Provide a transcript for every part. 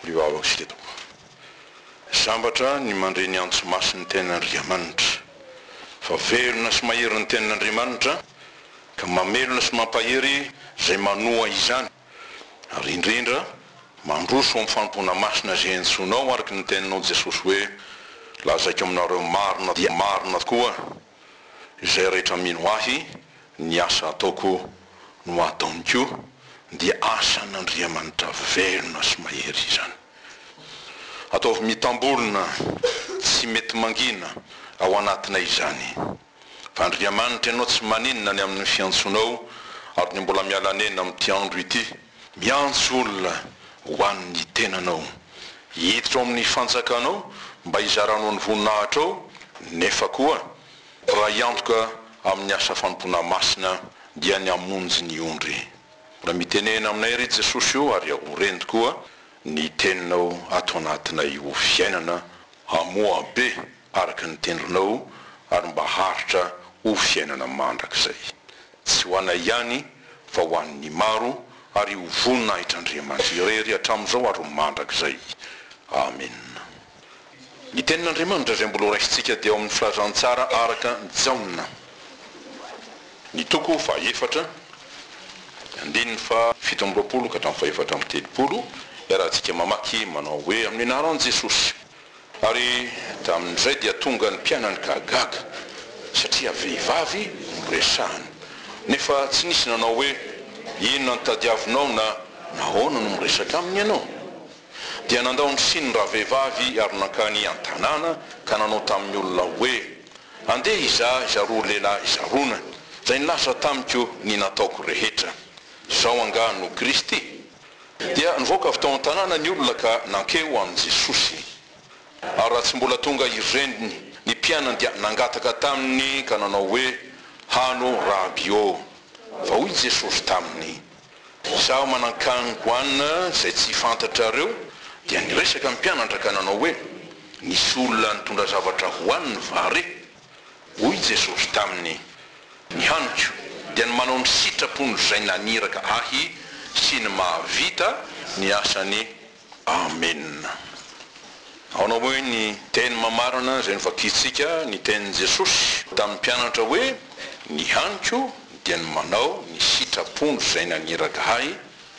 Rivavako sy letoko. Sambatra ny mandre ny antso masin'ny tenan'Andriamanitra. Fa velona sy mahery ny tenan'Andriamanitra ka mamelona sy mampahery izay manoa izany. Ary indrindra mandroso amin'ny fanompona masina izay entsonao araky ny teninao Jesosy hoe lazaiko aminareo marina dia marina tokoa izay rehetra mino ahy ny asa ataoko no ataony koa dia asan'Andriamanitra velona sy mahery izany. Ataovy mitambolona tsy mety mangina ao anatinay izany. Fa Andriamanitra ianao tsy maninona ny amin'ny fiantsonao ary ny mbola mialanena amin'ity andro ity miantso olona ho an'ny tenanao. Hiditra ao amin'ny fanjakanao mba hizaranao ny voninahitra ao nefa koa raha hiantoka amin'ny asa fanompona masina dia ny amonjy ny ondry. Raha mitenena aminay ry Jesosy io ary ahorento koa ny teninao ato anatinay ho fiainana hamoa be araky ny tendronao ary mba haritra ho fiainana mandrakizay. Tsy ho anay ihany fa ho an'ny maro ary ho voninahitran'Andriamanitra irery hatramin'izao ary ho mandrakizay. Amen. Ny tenin'Andriamanitra izay mbola raisitsika dia ao amin'ny filazantsara araka Jaona. Ny toko fa efatra andininy fa 720 ka hatramin'ny fa 730 iarahantsika mamaky manao hoe amin'ny anaran'i Jesosy. Ary tamin'izay dia tonga ny mpianany kahagaga satria vehivavy miresahany. Nefa tsy nisy nanao hoe inona ny tadiavinao na nahoana no miresaka aminy ianao. Dia nandao ny siny raha vehivavy ary nankany an-tanàna ka nanao tamin'ny olona hoe andeha izaroa lehilahy izarona izay nilaza tamiko ny nataoko rehetra. Zao anga no Kristy. Dia nivoaka avy tao an-tanàna ny olona ka nankeo amin'i Jesosy. Ary raha tsy mbola tonga irendiny ny mpianany dia nangataka taminy ka nanao hoe hano rabio. Fa hoy Jesosy taminy zaho manan-kaniko anina izay tsy fantatrareo dia niresaka ny mpianatra ka nanao hoe nisy olona nitondra zavatra hoaniny vare. Hoy Jesosy taminy ny haniko dia ny manao ny sitrapony izay naniraka ahy sy ny mahavita ny asany. Amen. Aonao hoe ny teny mamarana izay novakitsika ny tenin'i Jesosy tamin'ny mpianatra hoe ny haniko dia ny manao ny sitrapony izay naniraka ahy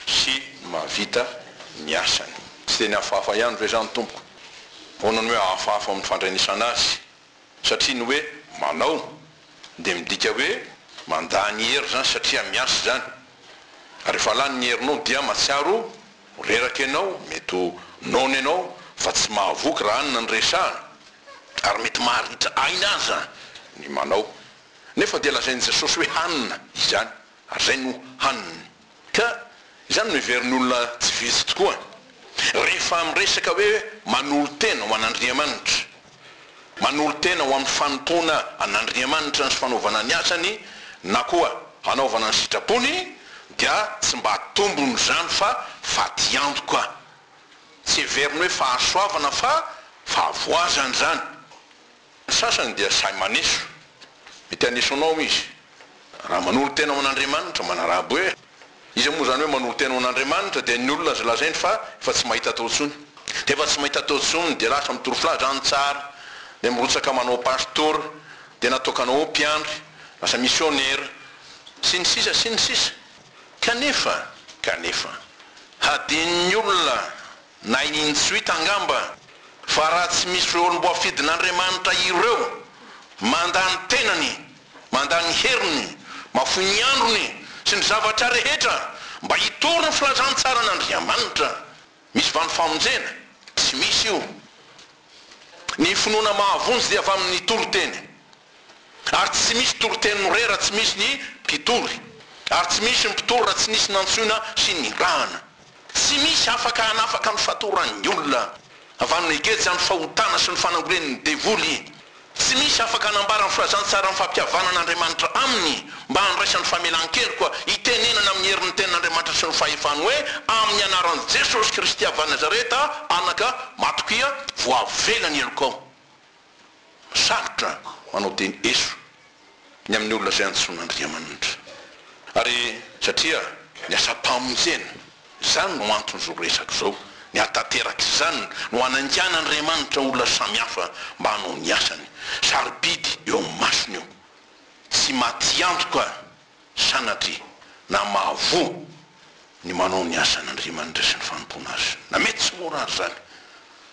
sy mahavita ny asany. Tsy teny hafahafa ihany ve zany tompoko? Vonany hoe hafahafa amin'ny fandrenisana azy satria ny hoe manao dia midika hoe mandany hery zany satria miasa zany. Ary rehefa lany ny herinao dia matsiaro reraka ianao mety nona ianao fa tsy mahavoky raha anina ny resahana ary mety maharitra aina aza ny manao. Nefa dia lazain'i Jesosy hoe hanina izany ary zay no hanina. Ka izany no heverin'ny olona tsy vitsy tokoa rehefa miresaka hoe manolo tena ho an'Andriamanitra, manolo tena ho amin'ny fanontona an'Andriamanitra ny fanaovana ny asany na koa hanaovana ny sitrapony dia tsy mba tombony zany fa fatiantoka. Tsy heveriny hoe fahasoavana fa fahavoazana zany. Sasany dia say maneso mety anesonao izy raha manolo tena ho an'Andriamanitra manaraby hoe izy moa zany hoe manolo tena ho an'Andriamanitra dia ny olona aza lazainy fa efa tsy mahita tao tsony. Dia efa tsy mahita tao tsony dia lasa mitorofilazany tsara dia mirotsaka manao pastor dia natokanao mpiandry lasa missionnaire sy ny sisa. Kanefa hadin'ny olona na inintsy angamba fa raha tsy misy ireo olombo afidin'Andriamanitra ireo mandany tenany, mandany heriny, mafoy ny androny sy ny zavatra rehetra mba hitorina filazantsara n'Andriamanitra, misy vanofamonjena? Tsy misy io. Ny finoana mahavonjy dia avy amin'ny toroteny ary tsy misy toroteny noray raha tsy misy ny mpitory ary tsy misy ny mpitory raha tsy nisy nantsoina sy ny rahana. Tsy misy afaka hanafaka ny fatoran'ny olona avan'ny egedy zany fahotana sy ny fanambolen'ny devoly. Tsy misy afaka hanambara ny filazantsara ny fampihavanan'Andriamanitra aminy mba handraisan'ny famelan-kery koa hitenenana amin'ny herin'ny tenin'Andriamanitra sy ny fahefany hoe amin'ny anaran'i Jesosy Kristy avy Nazareta anaka matokia voavelany elokao. Sarotra manao teny eso ny amin'ny olona izay antson'Andriamanitra. Ary satria ny asa-pamonjena zany no antony zao resaka zao ny atateraka izany no anangana Andriamanitra olona samihafa mba hanao ny asany. Sarobidy eo amin'ny masony io, tsy maty antoka sanatry na mahavoa ny manao ny asan'Andriamanitra sy ny fanompona azy. Na mety tsy mora ary zany,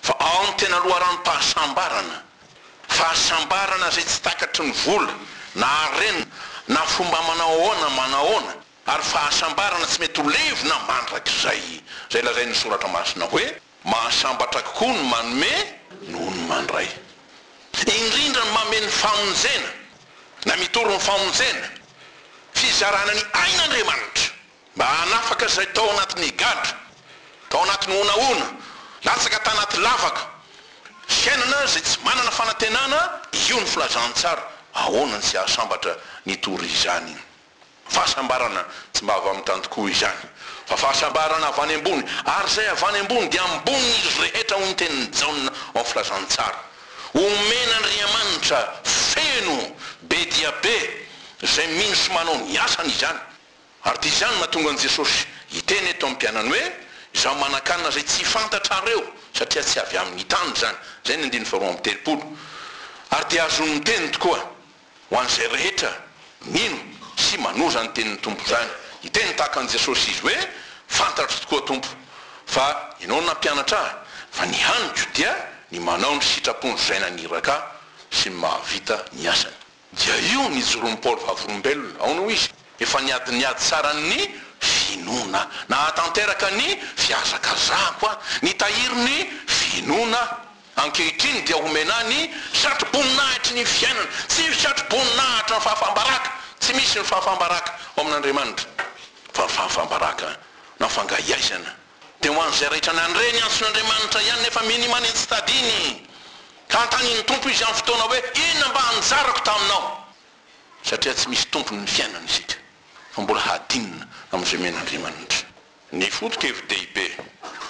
fa ao ny tena loharano-pahasambarana, fahasambarana zay tsy takatry ny vola na arenina na fomba manao ary fahasambarana tsy mety ho levina mandrak'izay. Zay lazay ny soratra masina hoe mahasambatra kokoa ny manome noho ny mandray. Indrindra ny manome ny famonjena na mitoro ny famonjena, fizarana ny ain'Andriamanitra mba hanafaka zay tao anatin'ny gadra, tao anatin'ny onaona, latsaka tanaty lavaka, fiainana zay tsy manana fanantenana, io ny filazantsara. Ahoana ny tsy ahasambatra nitory izany? Fahasambarana tsy mba avy amin'ny tany tokoa izany, fa fahasambarana avy any ambony, ary zay avy any ambony dia ambony izy rehetra ho ny tenin'ny Jaona ao filazantsara. Omen'Andriamanitra feno be dia be zay mino sy manao ny asany izany. Ary ty izany mahatonga an Jesosy hiteny eto amin'ny mpianany hoe izaho manakanina zay tsy fantatrareo, satria tsy avy amin'ny tany zany. Zay ny 9:30. Ary dia azony ny teny tokoa ho an'izay rehetra mino sy manoza ny tenin'ny Tompo zany. Hiteny tahaka an Jesosy izy hoe fantatro tokoa Tompo, fa ianao nampianatra fa ny haniko dia ny manao ny sitrapony zay naniraka sy ny mahavita ny asany. Dia io ny joron'ny Paoly vavolombelona. Ao no izy efa niady tsara ny finoana, na hatanteraka ny fiazakazako a, nitahiry ny finoana. Ankehitriny dia omena ny satroboninahitry ny fiainana, tsy satroboninahitra ny fahafambaraka. Tsy misy ny fahafambaraka ao amin'Andriamanitra, fa ny fahafambaraka na fangahiaizana dia ho an'izay rehetra nandreny antson'Andriamanitra ihany nefa minimanentsy tadiny ka antaniny Tompo izy amin'ny fotoana hoe inona mba hanjarako taminao, satria tsy misy tompony ny fiainana isika fa mbola hadinina amin'izay men'Andriamanitra. Ny fotoka hevi-dehibe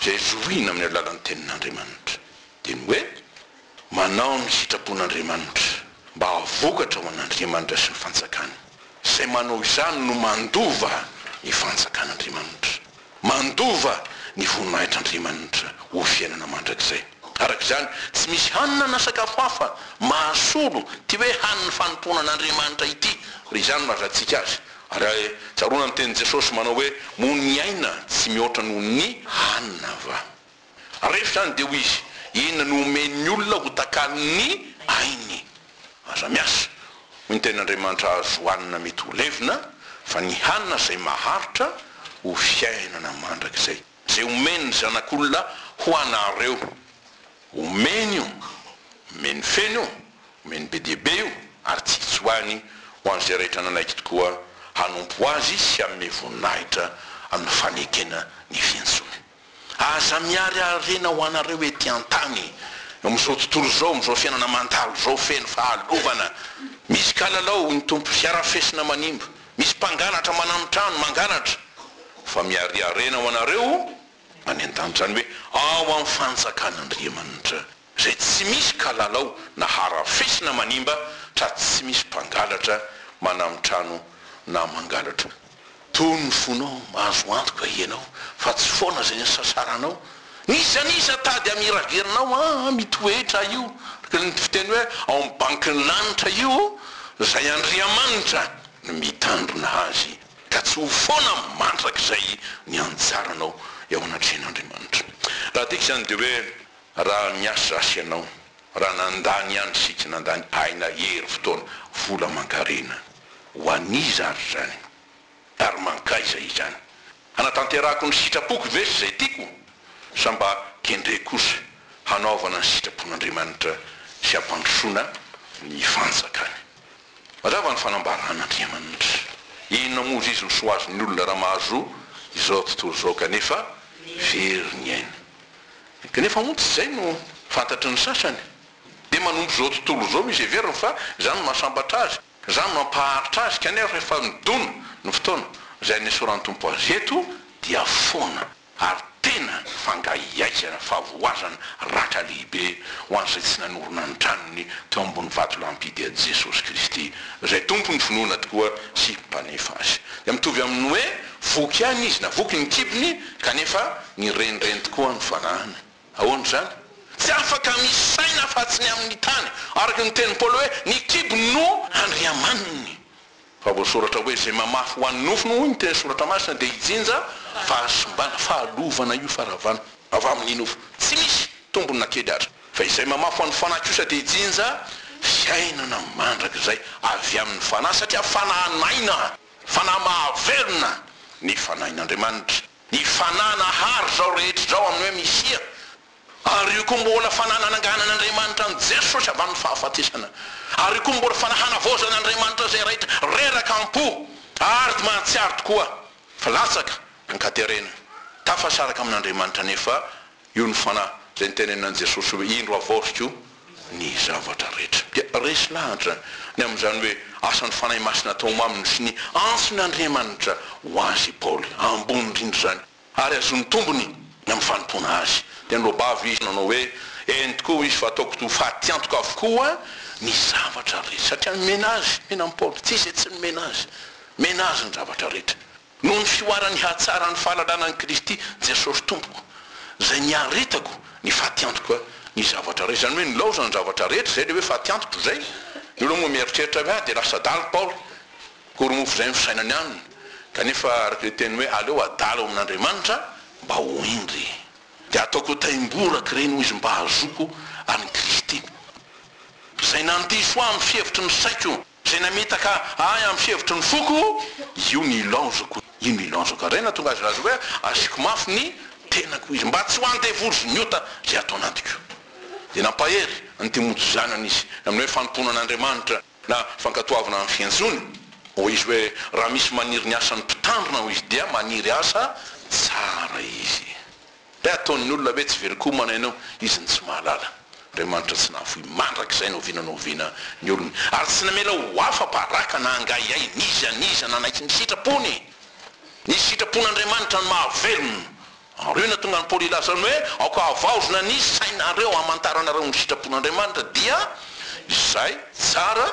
zay zohina amin'ny alalan'ny tenin'Andriamanitra dia ny hoe manao ny sitrapon'Andriamanitra mba havokatra ho an'Andriamanitra sy ny fanjakany. Zay manao izany no mandova ny fanjakan'Andriamanitra, mandova ny voninahitr'Andriamanitra ho fiainana mandrakizay. Arak'izany tsy misy hanina na sakafo hafa mahasolo ty hoe haniny fanompona an'Andriamanitra ity. Ry izany mazantsika azy. Ary tsaroana ny tenin Jesosy manao hoe mony aina tsy mihoatra noho ny hanina va. Rehefa zany dia ho izy inona no omen'ny olona ho takaliny ainy. Aza miasa ny tenin'Andriamanitra azo hohanina mety ho levina, fa ny hanina zay maharitra ho fiainana mandrakizay. Zay omeny ny zanak'olona ho anareo. Omeny io, omeny feno io, omeny be dia be io, ary tsy hitsoany ho an'izay rehetra nanaiky tokoa hanompo azy sy amin'ny voninahitra amin'ny fanekena ny fiantsony. Aza miary arena ho anareo ety an-tany amin'izao tontolo zao, amin'izao fiainana mandalo zao feno fahalovana. Misy kalalao ny tompo fiarafesina manimba, misy mpangalatra manamtrano mangalatra, fa miary arena ho anareo any an-tany, zany hoe ao amin'ny fanjakan'Andriamanitra zay tsy misy kalalao na harafesina manimba, tra tsy misy mpangalatra manamtrano na mangalatra. Toy ny fonao mahazo antoka ianao, fa tsy foana zay ny sasaranao. Nisaniza tady amiragerinao mitoetra io, ny fiteny hoe ao amin'ny bankin'ny lanitra io, zay Andriamanitra no mitandrona azy, ka tsy ho foana mandrakizay ny anjaranao eo anatren'Andriamanitra. Raha tiaka zany dia hoe raha miasa asy ianao, raha nandany ihany sika, nandany aina hery fotoana, vola mankarena ho aniza ary zany, ary mankaiza izany. Anatanterako ny sitrapoko ve sy zay tiako, sa mba kendre kosa hanaovana ny sitrapon'Andriamanitra sy hampandrosoana ny fanjakany. Mazava ny fanambaran'Andriamanitra. Inona moa izy ny soazon'ny olona raha mahazo izao tontolo zao kanefa very ny aina. Kanefa moa tsy zay no fantatry ny sasany. Dia manompo zao tontolo zao izy everiny, fa zany mahasambatra azy, zany mampaharitra azy, kanefa rehefa midona ny fotoana zay nesoran'ny Tompo azy eto dia foana ary tena fangahiaizana, favoazana ratra lehibe ho an'izay tsy nanorona ny tranony teo ambony vato lampidy a Jesosy Kristy, zay Tompo ny finoana tokoa sy mpanefa azy. Dia mitovy amin'ny hoe voky ihany izy, na voky ny kibony kanefa ny renireny tokoa ny fanahana ahoana zany tsy afaka misy saina fa tsy ny amin'ny tany araka ny teny Paoly hoe ny kibo no andriamaniny fa voasoratra hoe zay mamafy ho an'ny nofony hoy ny teny soratra masina dia hijinja fahasimbana fahalovana io faravana avy amin'ny nofo tsy misy tombony nakely atra fa izay mamafy ho an'ny fanahy kosa dia hijinja fiainana mandrakizay avy amin'ny fanahy satria fanahanaina fanahy mahavelona ny fanahin'Andriamanitra ny fanahana hary zao rehetra zao amin'ny hoe misia ary io koa mbola fananananganan'Andriamanitra ny Jesosy avy amin'ny fahafatesana ary io koa mbola fanahanavozan'Andriamanitra zay rehetra reraka ampo ary mahatsiaro tokoa fa latsaka ankaterena tafasaraka amin'Andriamanitra nefa io ny fanahy zay nitenenan Jesosy hoe indro avosiko ny zavatra rehetra dia resy lahatra ny amin'izany hoe asan'ny fanahy masina atao aminy sy ny antson'Andriamanitra ho azy Paoly ambony indrindra zany ary azony tombony amin'ny fanompona azy dia nylobavy izy nanao hoe eny tokoa izy fa ataoko to fatiantoka avokoa ny zavatra rehetra satria mena azy mena amin'ny Paoly tsy izay tsy mena azy ny zavatra rehetra noho ny fioarany hatsara ny fahalalana ny Kristy Jesosy tompoko zay niaritako ny fatiantoka ny zavatra rehetra zany hoe nilaoza ny zavatra rehetra zay le hoe fatiantoko zay ny olo moa mieritreritra hoe dia lasa adalo Paoly koromofo zay misainany aminy kanefa araka le teny hoe aleo adalo amin'Andriamanitra mba ho indry dia ataoko taimboraka reny ho izy mba hazoko any Kristy zay nandiso amin'ny fihevitry ny saiko zay namitaka ay amin'ny fihevitry ny foko io ny ilonjako rena tonga azy laza hoe asiko mafy ny tenako izy mba tsy ho andevory ny ota zay atao anatiko dia nampahery ny Timoty zanany izy amin'ny hoe fanompona an'Andriamanitra na fankatoavana amin'ny fiantsony ho izy hoe raha misy maniry ny asan'ny mpitandrina ho izy dia maniry asa tsara izy le ataon'ny olona hoe tsy very koa manainao izy ny tsy mahalala Andriamanitra tsy nahafoy mandrakizay novinanaovina ny olony ary tsy namela ho afa-paraka na angayay niza nanaiky ny sitrapon'Andriamanitra ny mahavelona ary io na tonga ny Paoly ilazany hoe aoka avaozona ny sainareo amantaranareo ny sitrapon'Andriamanitra dia izay tsara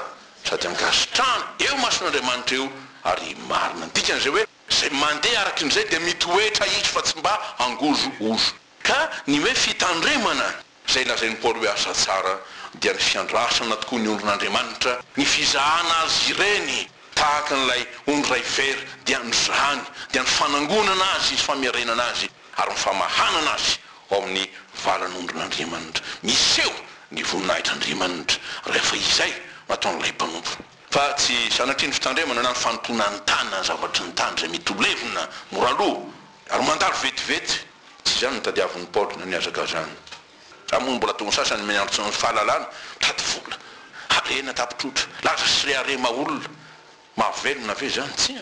sady angasitrana eo mason'Andriamanitra eo ary marina dikan'izay hoe zay mandeha araky n'izay dia mitoetra izy fa tsy mba angozo ozo ka ny hoe fitandremana zay lazain'ny Paoly hoe asa tsara dia ny fiandrasana tokoa ny ondron'Andriamanitra ny fizahana azy ireny tahaka n'ilay ondro ray very dia ny zahany dia ny fanangonana azy izy famiarenana azy ary ny famahanana azy ao amin'ny valan'ondron'Andriamanitra miseho ny voninahitr'Andriamanitra rehefa izay mataon'ilay mpanompo fa tsy sanatria ny fitandremana na ny fanompona ny tany na ny zavatry ny tany zay mitolevina moraloha ary mandalo vetivety tsy zany nitadiavin'ny Paoly na niazaka zany amono mbola tonga sasany mianatso ny fahalalana tady vola arena tapitrotra laza sy re arema olona mahavelona ve zany tsia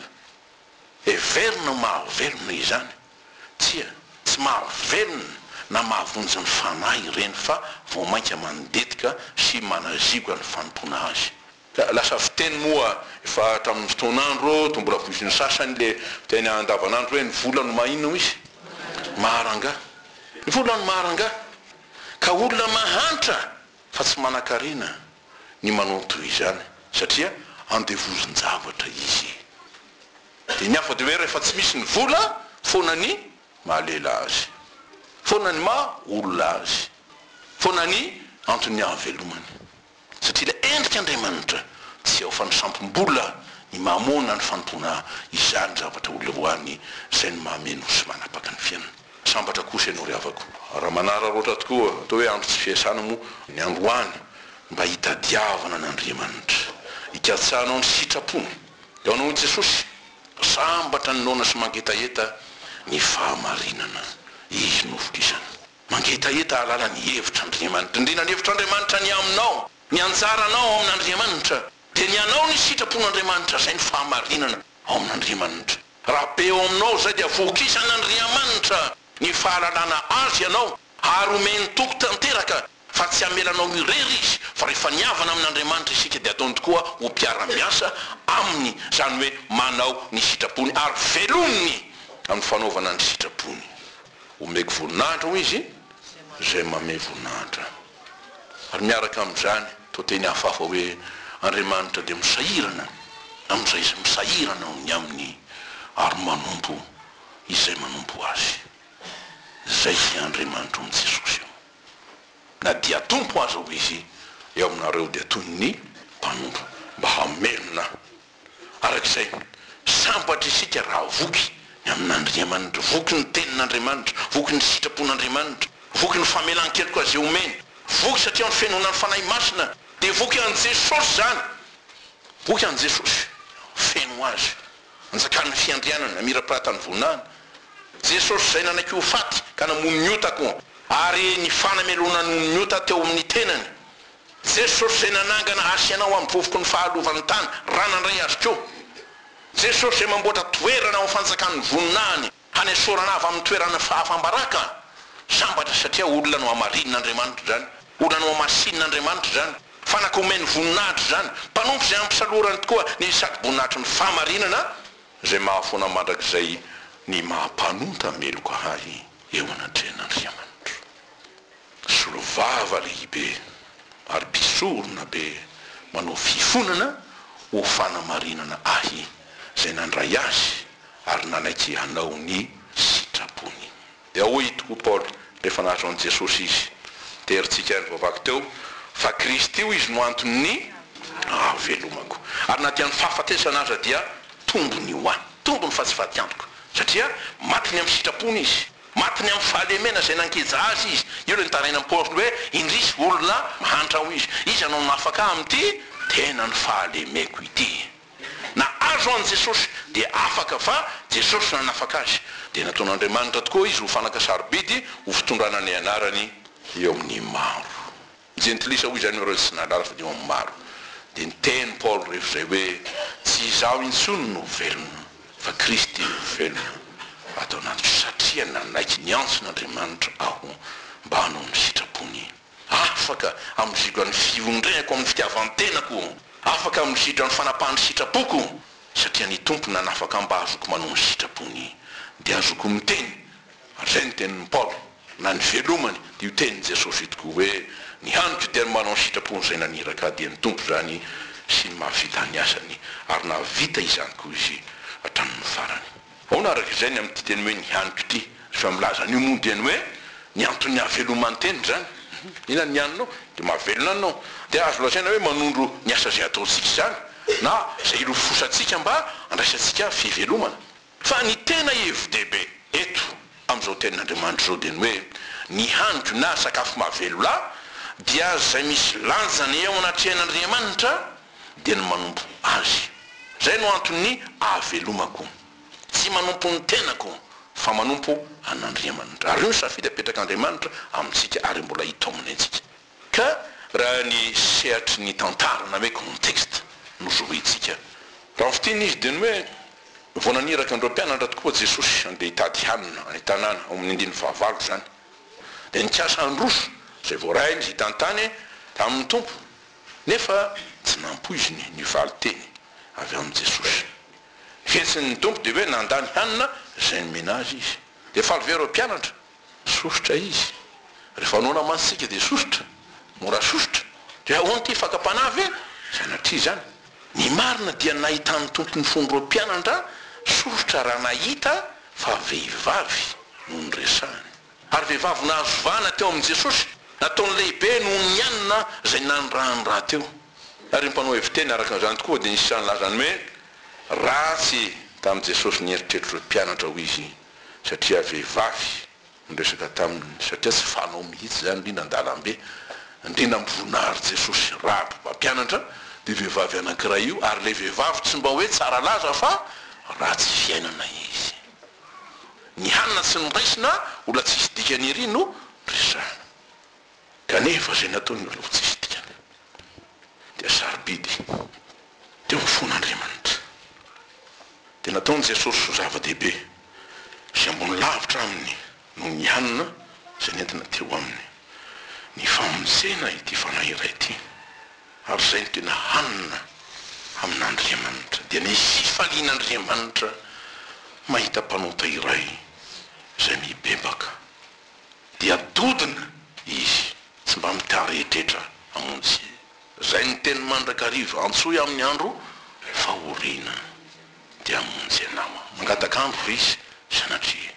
everina mahavelona izany tsia tsy mahavelona na mahavonjy ny fanahy ireny fa vao mainka mandetika sy manaziko ny fanompona azy lasa fiteny moa efa tamin'ny fotoan'andro to mbola voiziny sasany le teny andavanandro hoe ny vola no mahino izy maharanga ny vola no maharanga ka olona mahantra fa tsy manan-karena ny manao toy izany satria andevozin-javatra izy dia ny hafa dia hoe rehefa tsy misy ny vola foana ny mahalela azy foana ny maha olona azy foana ny antony hahavelomany satria le endrika Andriamanitra tsy ao fa ny sampom-bola ny mamona ny fanompona izany zavatra olohoany zay ny mahameno sy manapaka ny fiainana sambatra kosa ianao ry havako raha manara roatra tokoa atao hoe andro tsy fiasana moa ny androany mba hitadiavana n'Andriamanitra hikatsanao ny sitrapony eo anao Jesosy sambatra ny nona sy mangetaheta ny fahamarinana izy nofokisana mangetaheta alala ny hevitr'Andriamanitra indrina ny hevitr'Andriamanitra ny aminao ny anjaranao amin'Andriamanitra dia ny anao ny sitrapon'Andriamanitra zay ny fahamarinana ao amin'Andriamanitra raha be eo aminao zay dia vokisan'Andriamanitra ny fahalalana azy ianao ary omeny toko tanteraka fa tsy amelanao irery izy fa rehefa niavana amin'Andriamanitra isika dia ataony tokoa ho mpiara-miasa aminy zany hoe manao ny sitrapony ary velominy amin'ny fanaovana ny sitrapony omeko voninahitra ho izy zay mame voninahitra ary miaraka amin'izany to teny hafahafa hoe Andriamanitra dia misahirana amin'izay izy misahirana ny aminy ary manompo izay manompo azy zay Andriamanitra amin'ny Jesosy eo na dia tompo aza ho izy eo aminareo dia toy ny mpanompo mba hamelona arak'izay sambatra isika raha voky ny amin'Andriamanitra voky ny tenin'Andriamanitra voky ny sitrapon'Andriamanitra voky ny famelan-keloka azy omeny voky satria ny fenona ny fanahy masina dia voky an' Jesosy zany voky an' Jesosy feno azy anjakany fiandrianana mirapiratany voninahiny Jesosy zay nanaiky ho faty ka namono ny ota koa ary ny fanamelonany ny ota teo amin'ny tenany Jesosy zay nanangana asianao amin'ny vovoky ny fahalovany tany raha nandray azy koa Jesosy zay mamboatra toerana ao fanjakany voninahiny hanesorana avy amin'ny toerana fahafambaraka sambatra satria olona no amarin'Andriamanitra zany olona no amasin'Andriamanitra zany fanakomeny voninahitra zany mpanompo zay ampisalorany tokoa ny sady voninahitra ny famarinana zay mahafoana mandrak'izay ny mahampanonta meloko ahay eo anatrehan'Andriamanitra solovava lehibe ary bisorona be manao fifonana ho fanamarinana ahy zay nandray azy ary nanaiky hanao ny sitrapony dia hoy tokoa Paoly rehefa nahazo an' Jesosy izy teritsika ary vavaky teo fa Kristy io izy no antony velomako ary na dia ny fahafatesana aza dia tombony ho any tombony fa tsy fatiantoko satria matiny amin'ny sitrapony izy matiny amin'ny fahalemena zay nankija azy izy io le nitaraina amin'ny Paoly hoe indrisy olona mahantra ho izy hanao nafaka amin'ity tena ny fahalemeko ity na azo an' Jesosy dia afaka fa Jesosy nanafaka azy dia nataon'Andriamanitra tokoa izy ho fanakasarobidy ho fitondrana ny anarany eo amin'ny maro jentilisa hoy zany ireo tsy nalala fa dia amin'ny maro dia niteny Paoly rehefa zay hoe tsy izaho intsony no velona fa Kristy no velona atao anaty satria nanaiky ny antson'Andriamanitra aho mba hanao ny sitrapony afaka amin'ny zidran'ny fivondrenako amin'ny fitiavan-tenako afaka amin'ny zidran'ny fanapahany sitrapoko satria ny tompo nanafaka mba azoko manao ny sitrapony dia azoko miteny ary zay ny tenin'ny Paoly na ny velomany dia io tenin'i Jesosy tokoa hoe ny haniko dia manao ny sitrapony zay naniraka dia ny tompo zany sy ny mahavita ny asany ary navita izany koa izy hatramin'ny farany ao na arak'izay ny amin'ity teny hoe ny haniko ity fa milaza ny omodiany hoe ny antony havelomany teny zany inona ny haninao dia mahavelona anao dia azo lazaina hoe manondro ny asa zay ataontsika zany na zay ilofosatsika mba andraisantsika fivelomana fa ny tena hevi-dehibe eto amin'izao tenin'Andriamanitra zao dia ny hoe ny haniko na sakafo mahavelola dia zay misy lanjany eo anatrehan'Andriamanitra dia ny manompo azy zay no antony ahavelomako tsy manompo ny tenako fa manompo an'Andriamanitra ary io ny safidy apetraka Andriamanitra amintsika ary mbola hita aminy antsika ka raha ny sehatry ny tantara na hoe contexte nozohitsika raha fitiny izy dia ny hoe vao naniraka andreo mpianatra tokoa Jesosy andeha hitady hanina any tanàna ao amin'ny 15 zany dia nikasa androso zay voarainy izy hitantany tamin'ny tompo nefa tsy nampo izy ny valy teny avy amin'ny Jesosy fihetsin'ny tompo dia hoe nandany hanina zay nomena azy izy dia falovero mpianatra sosotra izy rehefa anao namansika dia sosotra mora sosotra dia ahoana ty fakapanavy sanatria zany ny marina dia nahitan'ny tompo ny fondro mpianatra sosotra raha nahita fa vehivavy no nyresahany ary vehivavy nahazovana teo amin'i Jesosy nataony lehibe no ny anina zay nandrany raha teo ary mpanao heviteny araka an'izany tokoa dia nisy sany lazany hoe ratsy tamin'i Jesosy nieritreritro mpianatra ho izy satria vehivavy nyresaka taminy satria tsy fanao mihitsy zany indrindra an-dalambe indrindra mivoninahary Jesosy raha mpampianatra dia vehivavy anankiray io ary le vehivavy tsy mba hoe tsara laza fa ratsy fiainana izy ny hanina sy ny raisina olona tsisy dikany ery no resahana kanefa zay nataony olo tsisy dikany dia sarobidy teo amin'ny fon'Andriamanitra dia nataony Jesosy ho zava-dehibe zay ambony lavitra aminy no ny hanina zay nentina teo aminy ny famonjena ity fanahy iray ity ary zay ny tena hanina amin'Andriamanitra dia ny fifalian'Andriamanitra mahita mpanota iray zay mibebaka dia dodina izy tsy mba mitarehetrehitra amonjy zay ny teny mandrakariva antsoy amin'ny andro fahoriana dia amonjy anama mangatakandro izy sanatria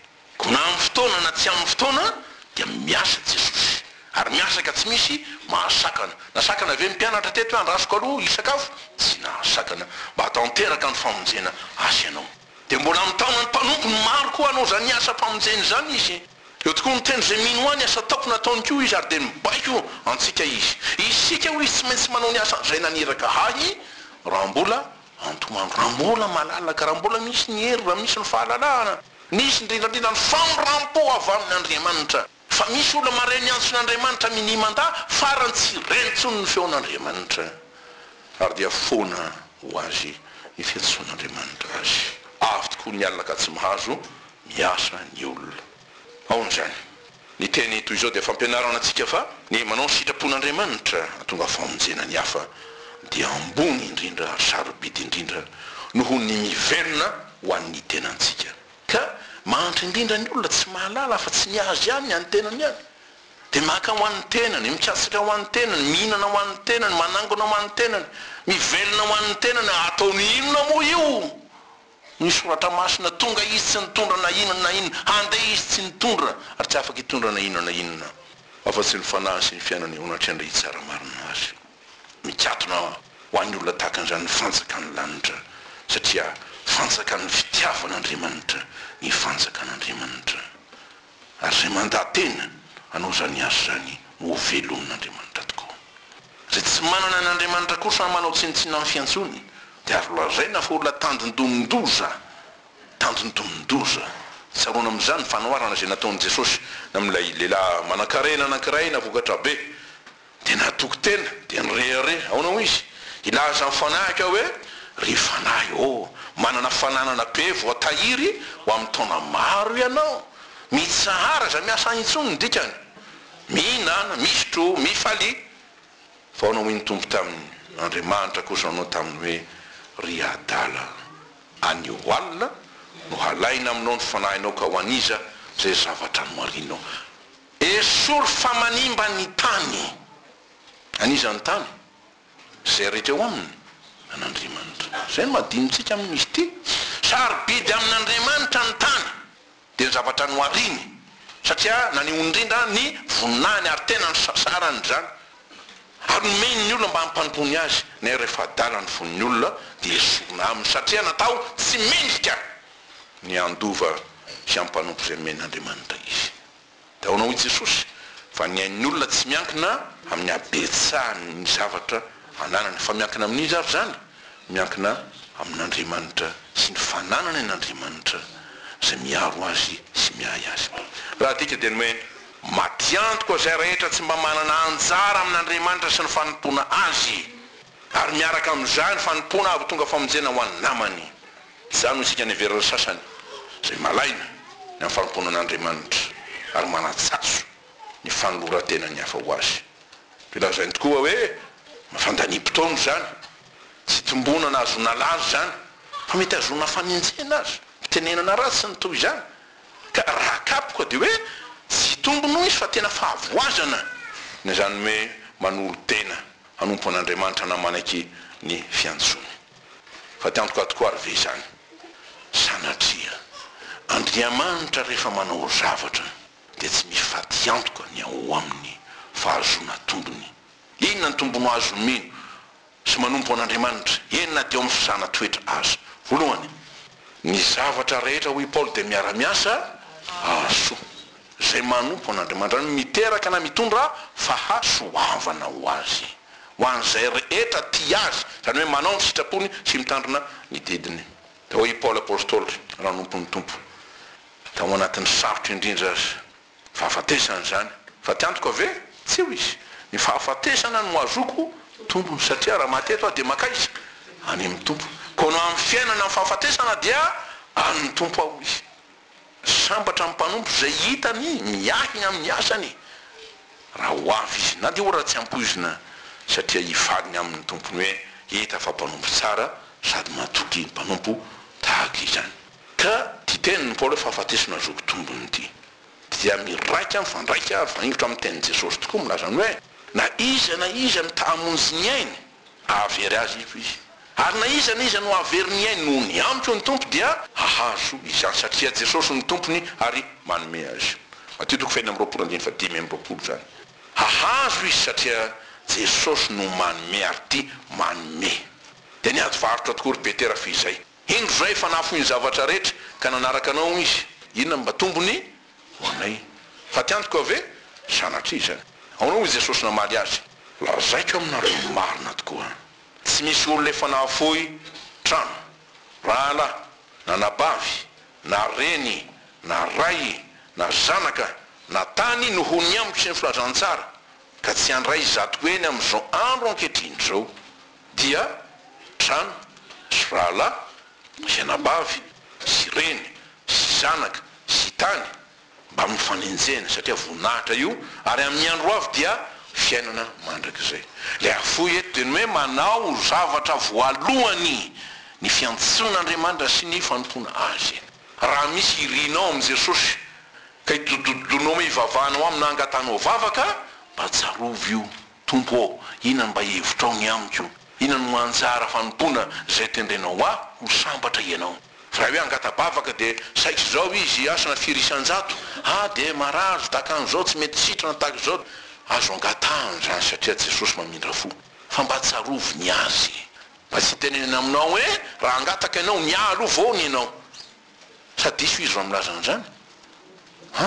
na amin'ny fotoana na tsy amin'ny fotoana dia miasa Jesosy ary miasa ka tsy misy mahasakana na sakana ave mpianatra teto hoe andrasoko aloha hisakafo tsy nahasakana mba hatanteraka ny famonjena asy ianao dia mbola mitaona ny mpanompo ny maro koa anao zany asa mpamonjeny zany izy eo tokoa mitendry zay mino ho any asa taoko nataony koa izy ary dia mibaiko antsika izy isika ho izy tsy maintsy manao ny asa zay naniraka hay raha mbola antomandro raha mbola malalaka raha mbola misy ny hery raha misy ny fahalalahana misy indrindrandrindra ny famorampo avy amin'Andriamanitra fa misy olona maray ny antson'Andriamanitra minimanda farany tsy rentsony ny feon'Andriamanitra ary dia foana ho azy ny fiantsoan'Andriamanitra azy avy tokoa ny alina ka tsy mahazo miasa ny olona aon'izany ny teny toy izao dia fampianarana antsika fa ny manao sitrapon'Andriamanitra tonga famonjena ny hafa dia ambony indrindra sarobidy indrindra noho ny mivelona ho an'ny tenantsika ka mantra indrindra ny olona tsy mahalala fa tsy niazy ihany ny an'ny tenany ihany dia maka ho an'ny tenany mikatsaka ho an'ny tenany mihinana ho an'ny tenany manangona ho an'ny tenany mivelona ho an'ny tenany ataony inona moa io ny soratra masina tonga izy tsy nitondra na inona na inona handeha izy tsy nitondra ary tsy afaka hitondra na inona na inona afa-tsy ny fanahy sy ny fiainany onatry indray tsara marina azy mikatona ho an'ny olona tahaka an'izany ny fanjakan'ny lanitra satria fanjakan'ny fitiavan'Andriamanitra ny fanjakan'Andriamanitra ary zay mandatena anao zany asa zany no velon'Andriamanitra tokoa zay tsy manana n'Andriamanitra kosa manao tsinitsina amin'ny fiantsony dia ary lazaina fa olona tandindomindoza tsaroana amin'izany fanoarana zay nataon'i Jesosy amin'ilay lehilahy manan-karena anankiray na vokatra be dia natoko tena dia nirehare aonao izy ilaza ny fanahika hoe ry fanahy manana fananana be voatahiry ho amin'ny taona maro ianao mitsahara za miasa intsony ny dikany mihinana misotro mifaly fa anao iny tompo tamin'Andriamanitra kosa anao taminy hoe ry adala anio alina no halaina aminao ny fanahinao ka ho aniza zay zavatra noarinao esory famanimba ny tany aniza ny tany zay rehetra eo aminy an'Andriamanitra zay no madinitsika amin'izy ty sarobidy amin'Andriamanitra ny tany dia ny zavatra noariny satria nanindrindra ny voninahiny ary tena ny sasarany zany ary nomeny ny olona mba hampanompony azy na rehefa adala ny vonin'ny olona dia esorina aminy satria natao tsy mendrika ny andova sy hampanompo zay men'Andriamanitra izy da honao i Jesosy fa ny ain'ny olona tsy miankina amin'ny abetsahany ny zavatra ananany fa miankina amin'izy ary zany miankina amin'Andriamanitra sy ny fananany an'Andriamanitra zay miaro azy sy miay azy raha tika dia ny hoe matiantoka zay rehetra tsy mba manana anjara amin'Andriamanitra sy ny fanompona azy ary miaraka amin'izany fanompona avy tonga famonjena ho an'ny namany zany isika ny verina sasany zay malaina ny amin'ny fanompona an'Andriamanitra ary manatsatso ny fanolora-tena ny hafa ho azy filazainy tokoa hoe mafandaniam-potoana zany tsy tombona na azona lazy zany fa mety azona faminjena azy fitenenana ratsy ny toy zany ka raha kapoka dia hoe tsy tombono izy fa tena fahavoazana ny zany hoe manolo tena hanompo an'Andriamanitra namanaky ny fiantsony fa tiantoka tokoa ary ve zany sanatria Andriamanitra rehefa manao zavatra dia tsy misy fatiantoka ny ao amin'ny fahazona tombony inona ny tombono azo mino sy manompo an'Andriamanitra enina dia amin'ny fizana toetra azo voalohany ny zavatra rehetra hoy Paoly dia miara-miasa aso zay manompo an'Andriamanitra miteraka na mitondra fahasoavana ho azy ho an'izay rehetra ty azy zany hoe manao ny sitrapony sy mitandrina ny didiny da hoy Paoly apôstôly raha nompon'ny tompo tao anatin'ny sarotra indrindra fahafatesana zany fa tiantoka ve tsy eo izy ny fahafatesana no azoko tompony satria raha mateto aho dia makaiza any amin'ny tompo ko no amin'ny fiainana amin'ny fahafatesana dia amin'ny tompo aho izy sambatra amin'ny mpanompo zay hitany miahiny amin'ny asany raha ho avy izy na dia ora tsy ampoizina satria hivaliny amin'ny tompony hoe hita fa mpanompo tsara sady matoky mpanompo tahaka izany ka ty teniny Paoly hoe fahafatesana azoko tombony ity dia miraika mifandraika ary fanivitra amin'ny tenin'i Jesosy tokoa milazany hoe na iza mitahamonjy ny ainy avery azy io izy ary na izy no averiny ainy no ny amiko ny tompo dia ahazo izany satria Jesosy ny tompony ary manome azy. Matitoko 2:5 zany. Ahazo izy satria Jesosy no manome ary ty manome. Dia ny ady varotra tokoa ry Petera fizay. Indro zay fanafo ny zavatra rehetra ka nanaraka anao izy. Inona mba tombony ho anay. Fa ty antoko ave sanatry izy zany. Aonao izy Jesosy namaly azy. Lazaiko aminareo marina tokoa. Tsy misy olona efa nahafohy trano, rahalahy, na nabavy, na reny, na ray, na zanaka, na tany nohony amiko sy ny filazantsara ka tsy handray zatoko eny amin'izao andro ankehitriny zao dia trano sy rahalahy sy nabavy sy reny sy zanaka sy tany mba mifanenjena satria voninahitra io ary amin'ny andro avy dia fiainana mandrakizay. Le afoy eto dia ny hoe manao zavatra voalohany ny fiantson'Andriamanitra sy ny fanompoana azy. Raha misy irinao amin'ny Jesosy ka idododonao me ivavahanao amina angatanao vavaka mba tsarovy io tompo ao, inona mba hevitrao ny amiko, inona no anjara fanompoana zay tendrenao ho sambatra ianao. Fa raha hoe angata-bavaka dia saitry zao izy asana firisan-jato, dia marazo takan'izao tsy mety sitrana tahaka izao, azo angatahany zany satria Jesosy mamindra fo. Fa mba tsarovy ny azy, mba tsy tenenina aminao hoe raha angataka ianao mialo vaony ianao. Sa diso izy raha milazana zany?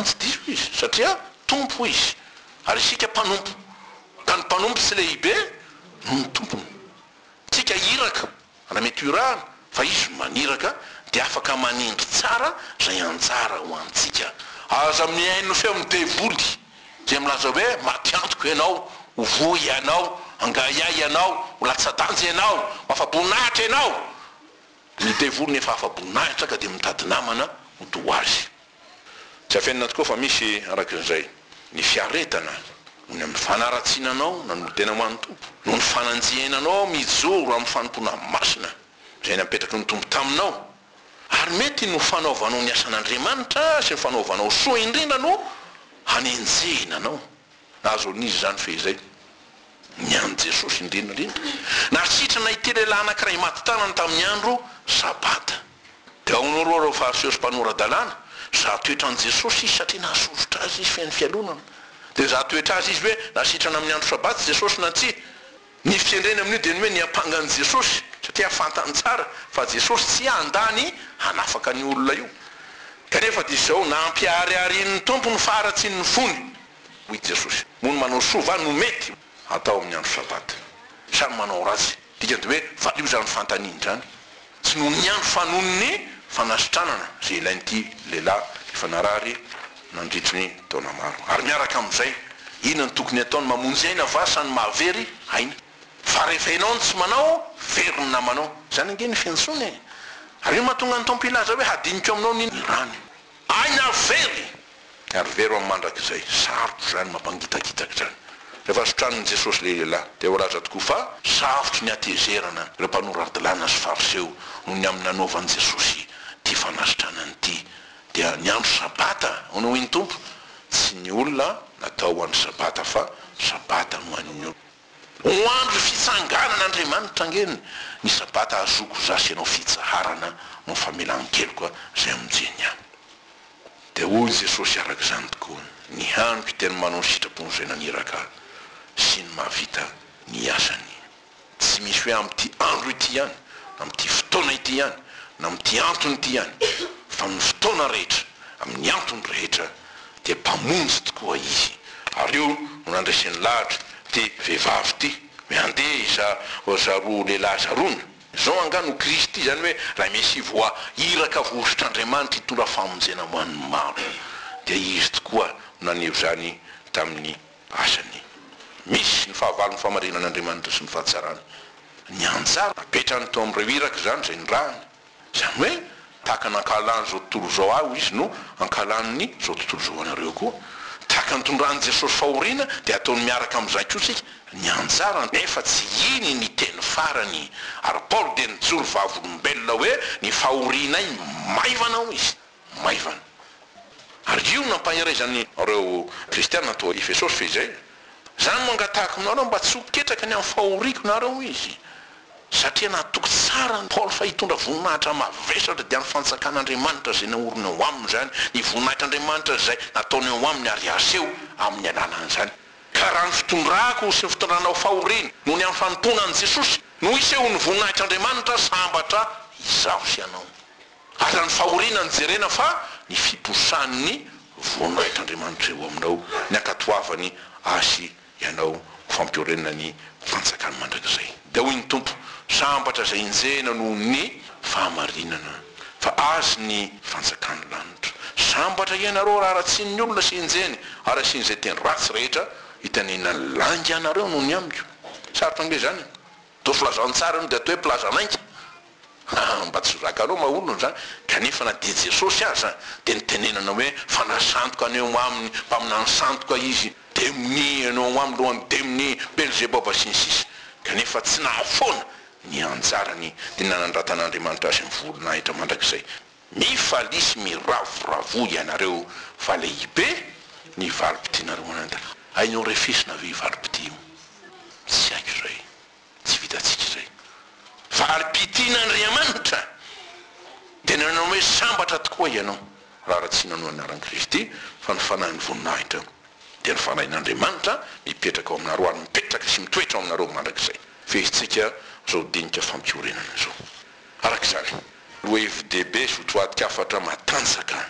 Tsy diso izy satria tompo izy ary isika mpanompo, ka ny mpanompo tsy lehibe no ny tompony. Tsika iraka raha mety irahana fa izy maniraka dia afaka manindry tsara zay anjara ho antsika. Aza miaino feo midevoly zay milaza hoe matiantoko ianao, ho voy ianao, angaiay ianao, ho latsadanja ianao, afaboninahitra ianao. Ny devoly nefa afaboninahitra ka dia mitady namana ho do azy. Tsy afenina tokoa fa misy arak'izay ny fiaretana ny amin'ny fanaratsiananao na no tena ho an'ny tompo, no ny fananjienanao mijoro amin'ny fanompoana masina zay napetraky ny tompo taminao. Ary mety no fanaovanao ny asan'Andriamanitra sy ny fanaovanao soa indrindra no hanenjenanao. Azon'izy zany fehizay niany Jesosy indrindrandrindra na sitrana ity lehilahy anankiray maty tanany tamin'ny andro sabata. Dia aonao reo fariseho sy mpanorandalàna, za toetra an Jesosy izy satria nahasorotra azy izy fiain'ny fialonana. Dia za toetra azy izy hoe nasitrana amin'ny andro sabata Jesosy na tsy. Ny fiandrena amin'io dia ny hoe ny ampangan Jesosy satria fantany tsara fa Jesosy tsy andany hanafaka ny olona io. Kanefa dia izao nampiariarian'ny tompo ny faratsiny ny fony hoy Jesosy. Moa ny manao soa va no mety atao amin'ny andro sabata. Samy manao ratsy. Dikany hoe valio zany fantaniany zany. Tsy noho ny andro fa noho ny fanasitranana zay ilain'ity lehilahy efa narary nandritry ny taona maro. Ary miaraka amin'izay inona ny tokony ataony mamonjy aina va sa ny mahavery aina. Fa rehefa ianao tsy manao very ny namanao zany ange ny fiantsony e. Ary io mahatonga ny tompo ilaza hoe hadinika aminao ny rany aina very ary very amin'ny mandrakizay. Sarotra zany mampangitakitaka zany. Rehefa sotraniny Jesosy le lehilahy dia voalaza tokoa fa sarotry ny atezerana ireo mpanoradalàna sy fariseo no ny amin'ny nanaovan'i Jesosy ty fanasitranany ty. Dia ny andro sabata ho noho iny tompo tsy ny olona natao ho andro sabata fa sabata no an'ny olona. Ho andro fitsanganan'Andriamanitra angeny ny sabata azoko zasy ianao fitsaharana no famelan-kely koa zay aminjeny any. Dia hoy Jesosy araka izany tokoa ny andro tena manao sitrapony zay naniraka sy ny mahavita ny asany. Tsy misy hoe amin'ity andro ity ihany, amin'ity fotoana ity ihany, na amin'ity antony ity ihany, fa amin'ny fotoana rehetra, amin'ny antony rehetra dia mpamonjy tokoa izy. Ary io no nandraisin'ny lahatra ty vehivavy ty hoe andeha zaroa lehilahy zarona. Zao angano Kristy zany hoe raha misy voa iraka vosotr'Andriamanitra hitondra famonjena ho an'ny maro. Dia izy tokoa naneho zany tamin'ny asany. Misy ny fahavalon'ny famarinan'Andriamanitra sy ny fahatsarany. Ny anjara apetrany tao amin'ireo iraka zany zay ny rahany. Zany hoe tahaka nankalany zao tontolo zao aho izy no ankalan'ny zao tontolo zao anareo koa. Tahaka nitondrany Jesosy fahoriana dia ataony miaraka amin'izay koa sika ny anjara nefa tsy iny ny teny farany. Ary Paoly dia nijoro vavolombelona hoe ny fahorianay maivanao izy maivana. Ary io nampaherezany reo kristiana atao Efesosy fehizay. Zany mangatahako nareo mba tsy ho ketraka ny amin'ny fahoriako nareo izy satria natoky tsara Paoly fa hitondra voninahitra mavesatra dia ny fanjakan'Andriamanitra zay naorina eo aminy zany ny voninahitr'Andriamanitra zay nataony eo aminy ary aseho amin'ny alalan'izany ka raha ny fitondrako sy ny fitondranao fahoriana noho ny amin'ny fanomponan'i Jesosy no iseho ny voninahitr'Andriamanitra sambatra izaho sy ianao ary ny fahoriana ny jerena fa ny fiposan'ny voninahitr'Andriamanitra eo aminao ny ankatoavany asy ianao fampiorenana ny fanjakany mandrakizay dia hoy ny tompo sambatra zay injehina noho ny fahamarinana fa azy ny fanjakany lanitra sambatra ianareo raha ratsian'ny olona sy injehiny ary asian'izay teny ratsy rehetra hitanena langa anareo noho ny amiko sarotra ange zany to filazantsara io dia atao hoe plazanainga mba tsy zakanao maolona zany kanefa na dia Jesosy azy dia nitenenana hoe fanasantoka aneo aminy mpaminany santoka izy demoni anao aminy lohany demoni Belzebaba sy ny sisa kanefa tsy nahafoana ny anjarany dia nanandratan'Andriamanitra azy amin'ny voninahitra mandrakizay mifalisy miravoravo ianareo fa lehibe ny valim-pitianareo anantara ainao refesina ve valim-pitio tsy haiko izay tsy vitatsika izay valim-pitian'Andriamanitra dia nanao hoe sambatra tokoa ianao raha tsy nanao anaran'i Kristy fa ny fanahy ny voninahitra dia ny fanahin'Andriamanitra mipetraka ao aminareo ary mipetraka sy mitoetra ao aminareo mandrakizay fehitsika zao dinika fampiorenana zao arak'izany ro FDB sotroadika afatra matanjaka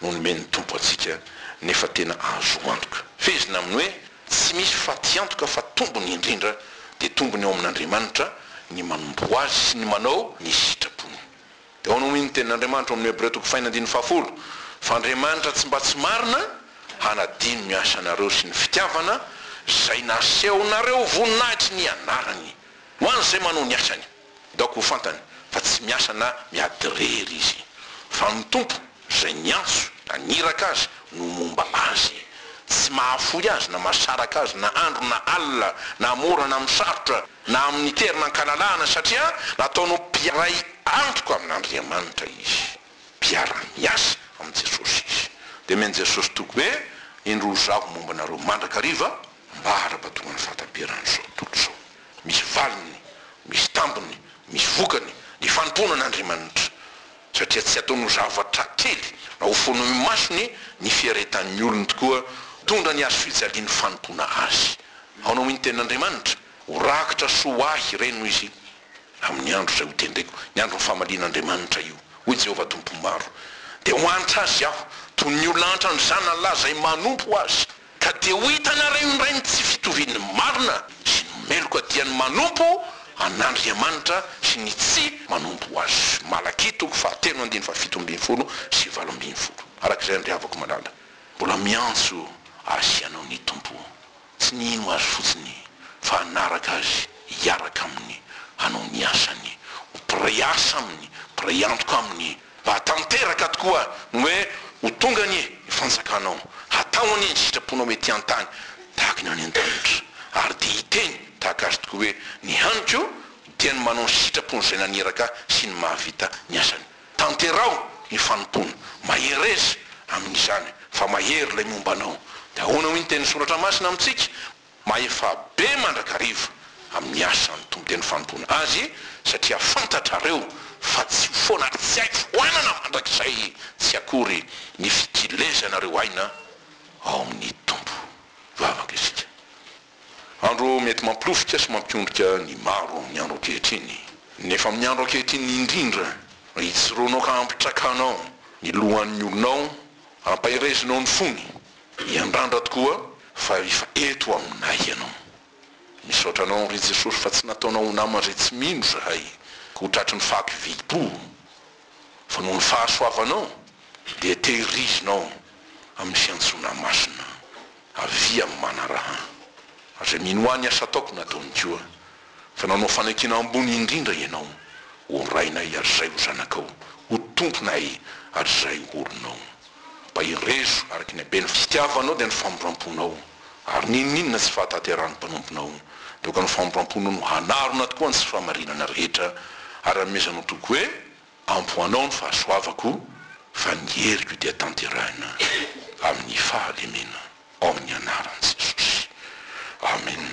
no nomeny tompo atsika nefa tena azo antoka fezina aminy hoe tsy misy fatiantoka fa tombony indrindra dia tombony ao amin'Andriamanitra ny manombo azy sy ny manao ny sitrapony dia ao no miny tenin'Andriamanitra amin'ny Hebreo 4:10 fa Andriamanitra tsy mba tsy marina hanadino ny asanareo sy ny fitiavana zay nasehonareo voninahitry ny anarany ho an'izay manao ny asany daoko ho fantany fa tsy miasa na miadirery izy fa ny tompo zay niantso naniraka azy no momba azy tsy mahafoy azy na masaraka azy na andro na alina na mora na misarotra na amin'ny terina ankalalahana satria nataonao mpiaray antoka amin'Andriamanitra izy mpiara-miasa amin'ny Jesosy izy dia meny Jesosy toko hoe indro zaho mombanareo mandrakariva mba ara-patonga ny fahataperany zao tontolo zao misy valiny misy tambony misy vokany ny fanomponan'Andriamanitra satria tsy ataonao zavatra kely na ho fono masony ny fiaretan'ny olona tokoa tondra ny azo fijaliany fanompona azy ao no miny tenin'Andriamanitra ho rakitra soahy reno izy amin'ny andro zay ho tendreko ny andro ny famalian'Andriamanitra io hoy Jehovah tompo maro dia ho anitra azy aho toy ny olonantra ny zanany lahy zay manompo azy ka dia ho hitanareo indray ny tsy fitoviany marina sy ny meloka dia ny manompo an'Andriamanitra sy ny tsy manompo azy Malaki 3:7-7 sy 8 arak'izay andriavako malala mbola miantso asianao ny tompo tsy nino azy fotsiny fa anaraka azy hiaraka aminy hanao ny asany mpiray asa aminy mpiray antoka aminy mba hatanteraka tokoa no hoe ho tonga ny fanjakanao hataony ny sitraponao mety an-tany tahaka ny any an-danitra ary dia hiteny tahaka azy tokoa hoe ny haniko dia ny manao ny sitrapony zay naniraka sy ny mahavita ny asany tanterao ny fanompona maherezy amin'izany fa mahery lay mombanao dia ahoana hoy ny teny soratra masina amintsika maefa be mandrakariva amin'ny asany tombo teny fanompona azy satria fantatrareo fa tsy foana tsy haiko foanana mandrakizay tsy akory ny fikilezanareo aina ao amin'ny tombo vavaka isika andro mety mampilofika sy mampiondoka ny maro amin'ny andro ankehitriny nefa amin'ny andro ankehitriny indrindra hijoroanao ka ampitrakanao ny lohan'ny olonao ampahirezinao ny fony hiandrandra tokoa fa efa eto aminay ianao misaotranao ry Jesosy fa tsy nataonao namana zay tsy mino zahay ka ho tratry ny faky vipo fa noho ny fahasoavanao dia tehirizinao amin'ny fiantsona masina avia amin'ny manaraha azay mino any asa ataoko nataony koa fa nanao fanekina ambony indrindra ianao ho rainay ary zay ho zanakao ho tomponay ary zay olonao mba irezo araky ny be ny fitiavanao dia ny famoramponao ary nininona tsy fahatanterany mpanomponao doka ny famoramponao no hanarona tokoa ny tsy fahamarinana rehetra ary amezanao toko hoe ampoanao ny fahasoavako fa ny heriko dia tanterahina amin'ny fahalemena ao amin'ny anaran'i Jesosy amen